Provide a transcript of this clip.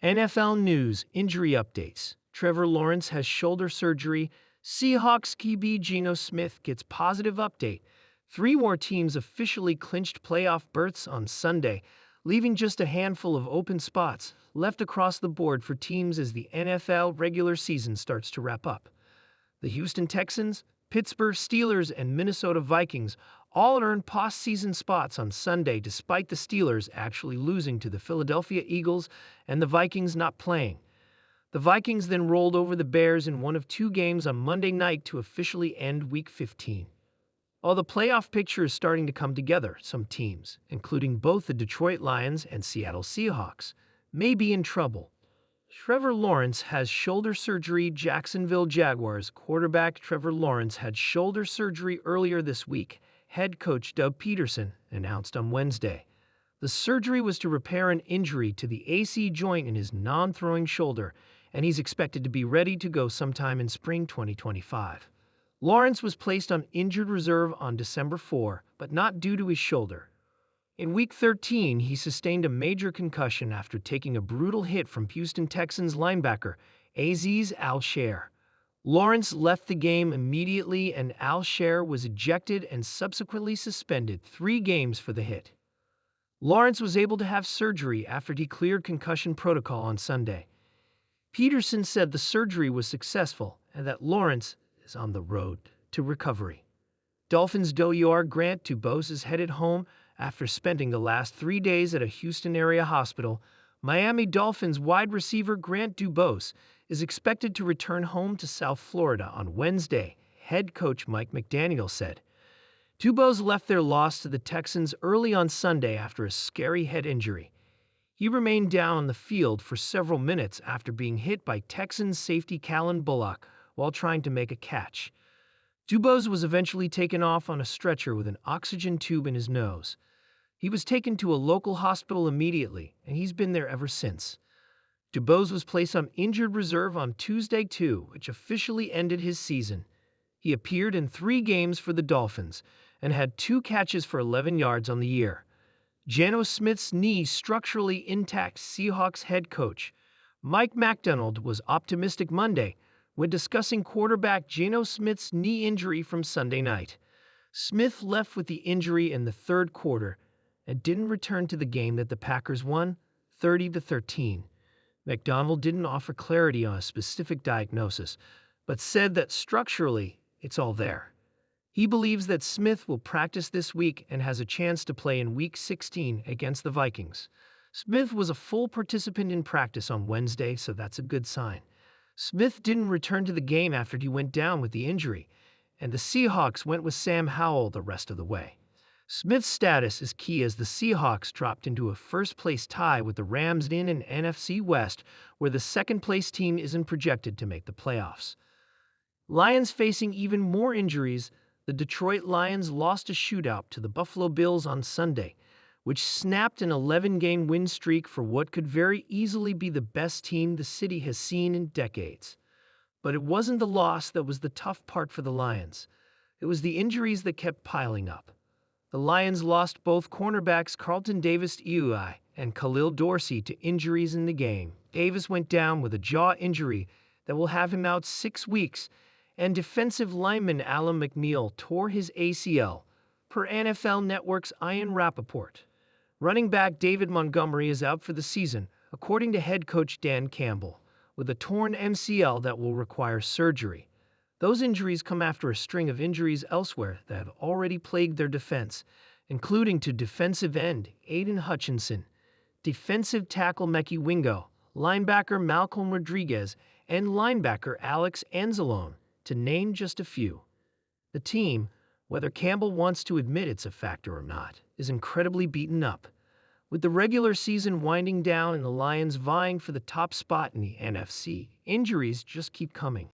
NFL news, injury updates. Trevor Lawrence has shoulder surgery. Seahawks QB Geno Smith gets positive update. Three more teams officially clinched playoff berths on Sunday, leaving just a handful of open spots left across the board for teams as the NFL regular season starts to wrap up. The Houston Texans, Pittsburgh Steelers, and Minnesota Vikings all earned postseason spots on Sunday despite the Steelers actually losing to the Philadelphia Eagles and the Vikings not playing. The Vikings then rolled over the Bears in one of two games on Monday night to officially end Week 15. While the playoff picture is starting to come together, some teams, including both the Detroit Lions and Seattle Seahawks, may be in trouble. Trevor Lawrence has shoulder surgery. Jacksonville Jaguars quarterback Trevor Lawrence had shoulder surgery earlier this week, head coach Doug Peterson announced on Wednesday. The surgery was to repair an injury to the AC joint in his non-throwing shoulder, and he's expected to be ready to go sometime in spring 2025. Lawrence was placed on injured reserve on December 4, but not due to his shoulder. In Week 13, he sustained a major concussion after taking a brutal hit from Houston Texans linebacker Azeez Al-Shaair. Lawrence left the game immediately, and Al-Shaair was ejected and subsequently suspended 3 games for the hit. Lawrence was able to have surgery after he cleared concussion protocol on Sunday. Peterson said the surgery was successful and that Lawrence is on the road to recovery. Dolphins DOR Grant Dubose is headed home after spending the last 3 days at a Houston area hospital. Miami Dolphins wide receiver Grant Dubose is expected to return home to South Florida on Wednesday, head coach Mike McDaniel said. Dubose left their loss to the Texans early on Sunday after a scary head injury. He remained down on the field for several minutes after being hit by Texans safety Callan Bullock while trying to make a catch. Dubose was eventually taken off on a stretcher with an oxygen tube in his nose. He was taken to a local hospital immediately, and he's been there ever since. Dubose was placed on injured reserve on Tuesday too, which officially ended his season. He appeared in 3 games for the Dolphins and had 2 catches for 11 yards on the year. Geno Smith's knee structurally intact. Seahawks head coach Mike McDaniel was optimistic Monday when discussing quarterback Geno Smith's knee injury from Sunday night. Smith left with the injury in the third quarter and didn't return to the game that the Packers won 30-13. McDaniel didn't offer clarity on a specific diagnosis, but said that structurally it's all there. He believes that Smith will practice this week and has a chance to play in Week 16 against the Vikings. Smith was a full participant in practice on Wednesday, so that's a good sign. Smith didn't return to the game after he went down with the injury, and the Seahawks went with Sam Howell the rest of the way. Smith's status is key as the Seahawks dropped into a first-place tie with the Rams in an NFC West, where the second-place team isn't projected to make the playoffs. Lions facing even more injuries. The Detroit Lions lost a shootout to the Buffalo Bills on Sunday, which snapped an 11-game win streak for what could very easily be the best team the city has seen in decades. But it wasn't the loss that was the tough part for the Lions. It was the injuries that kept piling up. The Lions lost both cornerbacks Carlton Davis-Ui and Khalil Dorsey to injuries in the game. Davis went down with a jaw injury that will have him out 6 weeks, and defensive lineman Alan McNeil tore his ACL, per NFL Network's Ian Rappaport. Running back David Montgomery is out for the season, according to head coach Dan Campbell, with a torn MCL that will require surgery. Those injuries come after a string of injuries elsewhere that have already plagued their defense, including to defensive end Aiden Hutchinson, defensive tackle Mekhi Wingo, linebacker Malcolm Rodriguez, and linebacker Alex Anzalone, to name just a few. The team, whether Campbell wants to admit it's a factor or not, is incredibly beaten up. With the regular season winding down and the Lions vying for the top spot in the NFC, injuries just keep coming.